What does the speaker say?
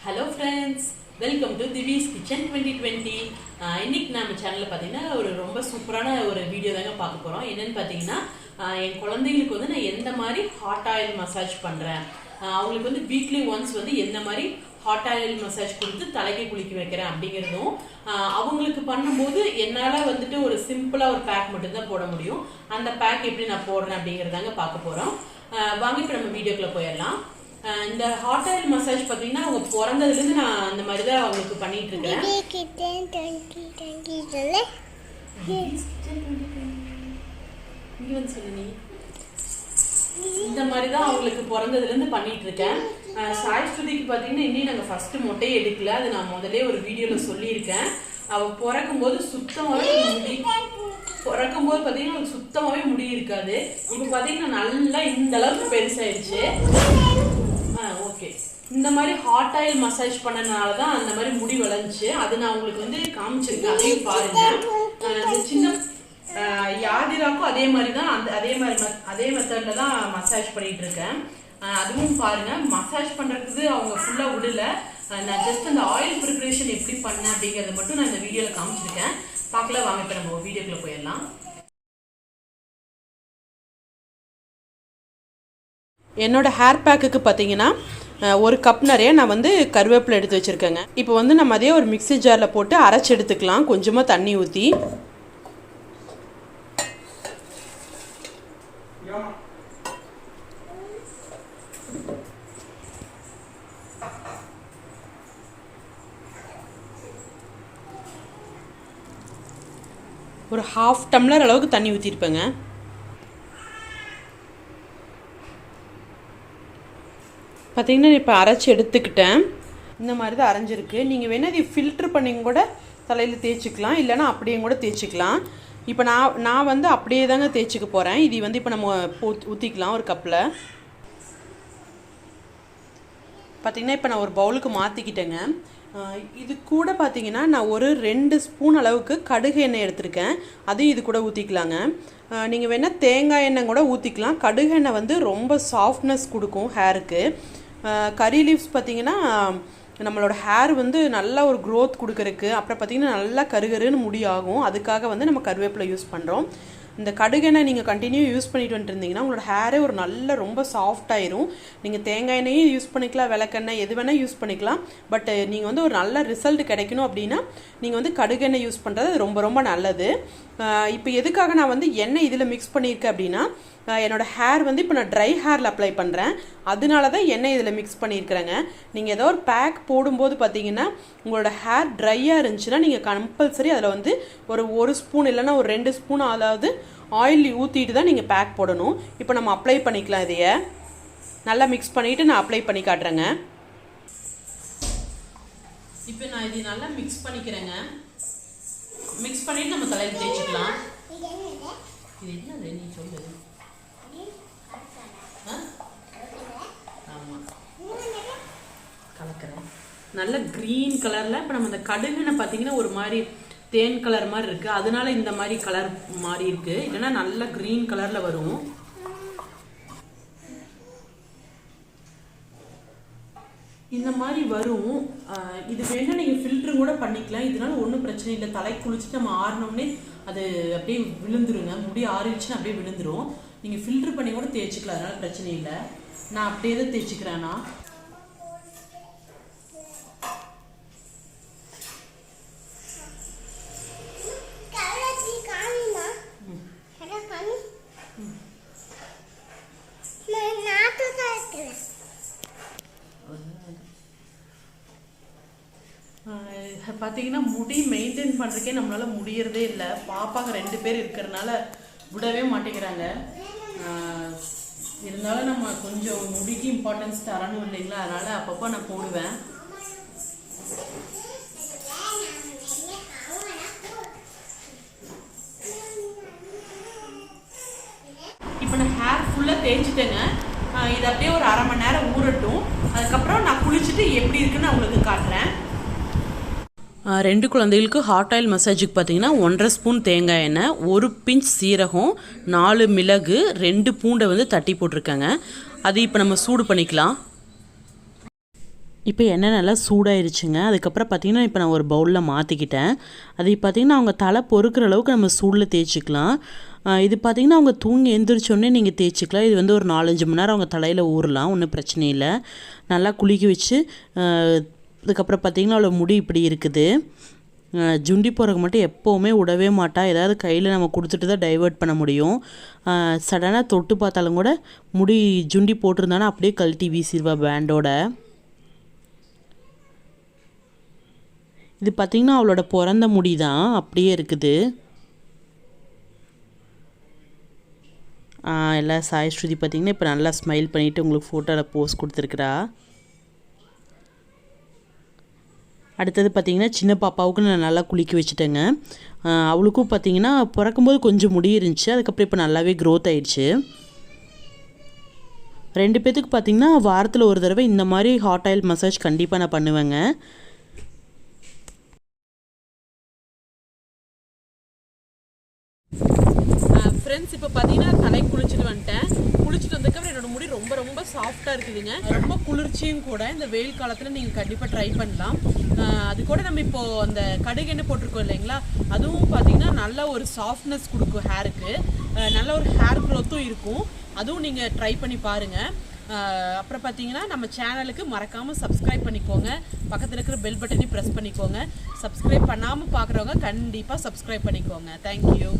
Hello friends, welcome to திவிஸ் kitchen 2020. இன்னைக்கு நம்ம சேனலில் பார்த்தீங்கன்னா ஒரு ரொம்ப சூப்பரான ஒரு வீடியோ தாங்க பார்க்க போகிறோம். என்னன்னு பார்த்தீங்கன்னா என் குழந்தைங்களுக்கு வந்து நான் எந்த மாதிரி ஹாட் ஆயில் மசாஜ் பண்ணுறேன், அவங்களுக்கு வந்து வீக்லி ஒன்ஸ் வந்து எந்த மாதிரி ஹாட் ஆயில் மசாஜ் கொடுத்து தலைக்கு குளிக்க வைக்கிறேன் அப்படிங்கிறதும், அவங்களுக்கு பண்ணும்போது என்னால் வந்துட்டு ஒரு சிம்பிளாக ஒரு பேக் மட்டும்தான் போட முடியும். அந்த பேக் எப்படி நான் போடுறேன் அப்படிங்கிறதாங்க பார்க்க போகிறோம். வாங்க இப்போ நம்ம வீடியோக்குள்ளே போயிடலாம். இந்த ஹாட் ஆயில் மசாஜ் பார்த்தீங்கன்னா அவங்க பிறந்ததுலேருந்து நான் அந்த மாதிரி தான் அவங்களுக்கு பண்ணிட்டு இருக்கேன். இந்த மாதிரி தான் அவங்களுக்கு பிறந்ததுலேருந்து பண்ணிட்டு இருக்கேன். சாய் ஸ்ருதிக்கு பார்த்தீங்கன்னா இன்னும் நாங்கள் ஃபர்ஸ்ட் மொட்டையை எடுக்கல, அது நான் முதல்ல ஒரு வீடியோவில் சொல்லியிருக்கேன். அவள் பிறக்கும்போது சுத்தமாகவே முடி பிறக்கும்போது பார்த்தீங்கன்னா சுத்தமாகவே முடி இருக்காது. இப்போ பார்த்தீங்கன்னா நல்லா இந்த அளவுக்கு பெருசாயிடுச்சு. ஓகே, இந்த மாதிரி ஹாட் ஆயில் மசாஜ் பண்ணனால தான் அந்த மாதிரி முடி வளர்ந்துச்சு. அது நான் உங்களுக்கு வந்து காமிச்சிருக்கேன், அதையும் பாருங்க. இந்த சின்ன யாதிராக்கும் அதே மாதிரி தான் அதே மெத்தட்ல தான் மசாஜ் பண்ணிட்டு இருக்கேன். அதுவும் பாருங்க, மசாஜ் பண்றதுக்கு அவங்க ஃபுல்லா விடல. நான் ஜஸ்ட் அந்த ஆயில் ப்ரிப்பரேஷன் எப்படி பண்ணேன் அப்படிங்கறத மட்டும் நான் இந்த வீடியோல காமிச்சிருக்கேன். பார்க்கல, வாங்க இப்ப நம்ம வீடியோக்குள்ள போயிடலாம். என்னோட ஹேர் பேக்குக்கு பார்த்தீங்கன்னா ஒரு கப் நிறைய நான் வந்து கருவேப்பிலை எடுத்து வச்சுருக்கேங்க. இப்போ வந்து நம்ம அதே ஒரு மிக்ஸி ஜாரில் போட்டு அரைச்சி எடுத்துக்கலாம், கொஞ்சமாக தண்ணி ஊற்றி. ஒரு 1/2 டம்ளர் அளவுக்கு தண்ணி ஊற்றிருப்பேங்க. பார்த்தீங்கன்னா இப்போ அரைச்சி எடுத்துக்கிட்டேன். இந்த மாதிரி தான் அரைஞ்சிருக்கு. நீங்கள் வேணால் இது ஃபில்ட்ரு பண்ணி கூட தலையில் தேய்ச்சிக்கலாம், இல்லைனா அப்படியே கூட தேய்ச்சிக்கலாம். இப்போ நான் வந்து அப்படியே தாங்க தேய்ச்சிக்க போகிறேன். இது வந்து இப்போ நம்ம ஊற்றிக்கலாம் ஒரு கப்பில். பார்த்திங்கன்னா இப்போ நான் ஒரு பவுலுக்கு மாற்றிக்கிட்டேங்க. இது கூட பார்த்திங்கன்னா நான் ஒரு 2 ஸ்பூன் அளவுக்கு கடுகு எண்ணெய் எடுத்திருக்கேன், அதையும் இது கூட ஊற்றிக்கலாங்க. நீங்கள் வேணால் தேங்காய் எண்ணெய் கூட ஊற்றிக்கலாம். கடுகு எண்ணெய் வந்து ரொம்ப சாஃப்ட்னஸ் கொடுக்கும் ஹேருக்கு. கறி லீவ்ஸ் பார்த்திங்கன்னா நம்மளோட ஹேர் வந்து நல்லா ஒரு க்ரோத் கொடுக்கறதுக்கு, அப்புறம் பார்த்திங்கன்னா நல்லா கருகருன்னு முடி ஆகும். அதுக்காக வந்து நம்ம கருவேப்பிலை யூஸ் பண்ணுறோம். இந்த கடுகெண்ணெய் நீங்கள் கண்டினியூ யூஸ் பண்ணிட்டு வந்துருந்தீங்கன்னா உங்களோட ஹேரே ஒரு நல்ல ரொம்ப சாஃப்டாயிரும். நீங்கள் தேங்காய் எண்ணெயும் யூஸ் பண்ணிக்கலாம், விளக்கெண்ணெய் எது வேணால் யூஸ் பண்ணிக்கலாம். பட் நீங்கள் வந்து ஒரு நல்ல ரிசல்ட் கிடைக்கணும் அப்படின்னா நீங்கள் வந்து கடுகெண்ணெய் யூஸ் பண்ணுறது ரொம்ப ரொம்ப நல்லது. இப்போ எதுக்காக நான் வந்து எண்ணெய் இதில் மிக்ஸ் பண்ணியிருக்கேன் அப்படின்னா, என்னோடய ஹேர் வந்து இப்போ நான் ட்ரை ஹேரில் அப்ளை பண்ணுறேன், அதனால தான் எண்ணெய் இதில் மிக்ஸ் பண்ணியிருக்கிறேங்க. நீங்கள் ஏதோ ஒரு பேக் போடும்போது பார்த்தீங்கன்னா உங்களோட ஹேர் ட்ரையாக இருந்துச்சுன்னா நீங்கள் கம்பல்சரி அதில் வந்து ஒரு ஸ்பூன் இல்லைன்னா ஒரு 2 ஸ்பூன் அதாவது ஆயில் ஊற்றிட்டு தான் நீங்கள் பேக் போடணும். இப்போ நம்ம அப்ளை பண்ணிக்கலாம். இதையை நல்லா மிக்ஸ் பண்ணிவிட்டு நான் அப்ளை பண்ணி காட்டுறேங்க. இப்போ நான் இதை நல்லா மிக்ஸ் பண்ணிக்கிறேங்க. மிக்ஸ் பண்ணிவிட்டு நம்ம தலையில் தேய்ச்சிக்கலாம். இது என்னது நீ சொல்லுது? ஆமாம், கலக்கிறேன். நல்ல க்ரீன் கலரில். இப்போ நம்ம இந்த கடுகுன்னு பார்த்தீங்கன்னா ஒரு மாதிரி தேன் கலர் மாதிரி இருக்குது, அதனால இந்த மாதிரி கலர் மாறி இருக்குது. இல்லைன்னா நல்ல க்ரீன் கலரில் வரும். இந்த மாதிரி வரும். இது வேணால் நீங்கள் ஃபில்ட்ரு கூட பண்ணிக்கலாம், இதனால ஒன்றும் பிரச்சனை இல்லை. தலை குளிச்சுட்டு நம்ம ஆறினோடனே அது அப்படியே விழுந்துருங்க. முடி ஆறிடுச்சுன்னா அப்படியே விழுந்துரும். நீங்கள் ஃபில்ட்ரு பண்ணி கூட தேய்ச்சிக்கலாம், அதனால பிரச்சனை இல்லை. நான் அப்படியே தான் தேய்ச்சிக்கிறேன்னா. பார்த்தீங்கன்னா முடி மெயின்டைன் பண்ணுறதுக்கே நம்மளால் முடியறதே இல்லை. பாப்பாங்க 2 பேர் இருக்கிறதுனால விடவே மாட்டேங்கிறாங்க. இருந்தாலும் நம்ம கொஞ்சம் முடிக்கு இம்பார்ட்டன்ஸ் தரணும் இல்லைங்களா, அதனால் அப்பப்போ நான் போடுவேன். இப்போ நான் ஹேர் ஃபுல்லாக தேய்ச்சிட்டேங்க. இது அப்படியே ஒரு 1/2 மணி நேரம் ஊறட்டும். அதுக்கப்புறம் நான் குளிச்சுட்டு எப்படி இருக்குன்னு உங்களுக்கு காட்டுறேன். 2 குழந்தைகளுக்கு ஹாட் ஆயில் மசாஜுக்கு பார்த்தீங்கன்னா 1.5 ஸ்பூன் தேங்காய் எண்ணெய், 1 பிஞ்ச் சீரகம், 4 மிளகு, 2 பூண்டை வந்து தட்டி போட்டிருக்கேங்க. அது இப்போ நம்ம சூடு பண்ணிக்கலாம். இப்போ எண்ணெய் நல்லா சூடாயிருச்சுங்க. அதுக்கப்புறம் பார்த்திங்கன்னா இப்போ நான் ஒரு பவுலில் மாற்றிக்கிட்டேன். அது பார்த்திங்கன்னா அவங்க தலை பொறுக்கிற அளவுக்கு நம்ம சூடில் தேய்ச்சிக்கலாம். இது பார்த்திங்கன்னா அவங்க தூங்கி எழுந்திரிச்சோடனே நீங்கள் தேய்ச்சிக்கலாம். இது வந்து ஒரு 4-5 மணி நேரம் அவங்க தலையில் ஊறலாம், ஒன்றும் பிரச்சனை இல்லை. நல்லா குளிக்க வச்சு அதுக்கப்புறம் பார்த்திங்கன்னா அவ்வளோ முடி இப்படி இருக்குது. ஜுண்டி போகிறக்கு மட்டும் எப்போவுமே விடவே மாட்டா. ஏதாவது கையில் நம்ம கொடுத்துட்டு தான் டைவர்ட் பண்ண முடியும். சடனாக தொட்டு பார்த்தாலும் கூட முடி ஜுண்டி போட்டிருந்தானா அப்படியே கழட்டி வீசிடுவா பேண்டோட. இது பார்த்திங்கன்னா அவளோட பிறந்த முடி தான் அப்படியே இருக்குது. எல்லாம் சாய் ஸ்ருதி பார்த்திங்கன்னா இப்போ நல்லா ஸ்மைல் பண்ணிவிட்டு உங்களுக்கு ஃபோட்டோவில் போஸ்ட் கொடுத்துருக்குறா. அடுத்தது பார்த்திங்கன்னா சின்ன பாப்பாவுக்கு நான் நல்லா குளிக்க வச்சுட்டேங்க. அவளுக்கும் பார்த்திங்கன்னா பிறக்கும்போது கொஞ்சம் முடி இருந்துச்சு, அதுக்கப்புறம் இப்போ நல்லாவே க்ரோத் ஆயிடுச்சு. 2 பேத்துக்கு பார்த்திங்கன்னா வாரத்தில் ஒரு தடவை இந்த மாதிரி ஹாட் ஆயில் மசாஜ் கண்டிப்பாக நான் பண்ணுவேங்க. ஃப்ரெண்ட்ஸ் இப்போ பார்த்தீங்கன்னா தலை குளிச்சுட்டு வந்துட்டேன். குளிச்சுட்டு வந்ததுக்கப்புறம் என்னோட முடி ரொம்ப ரொம்ப சாஃப்டாக இருக்குதுங்க. ரொம்ப குளிர்ச்சியும் கூட. இந்த வெயில் காலத்தில் நீங்கள் கண்டிப்பாக ட்ரை பண்ணலாம். அது கூட நம்ம இப்போது அந்த கடுகு எண்ணெய் போட்டிருக்கோம் இல்லைங்களா, அதுவும் பார்த்தீங்கன்னா நல்ல ஒரு சாஃப்ட்னஸ் கொடுக்கும் ஹேருக்கு. நல்ல ஒரு ஹேர் க்ரோத்தும் இருக்கும். அதுவும் நீங்கள் ட்ரை பண்ணி பாருங்கள். அப்புறம் பார்த்தீங்கன்னா நம்ம சேனலுக்கு மறக்காமல் சப்ஸ்கிரைப் பண்ணிக்கோங்க. பக்கத்தில் இருக்கிற பெல் பட்டனையும் ப்ரெஸ் பண்ணிக்கோங்க. சப்ஸ்கிரைப் பண்ணாமல் பார்க்குறவங்க கண்டிப்பாக சப்ஸ்கிரைப் பண்ணிக்கோங்க. தேங்க்யூ.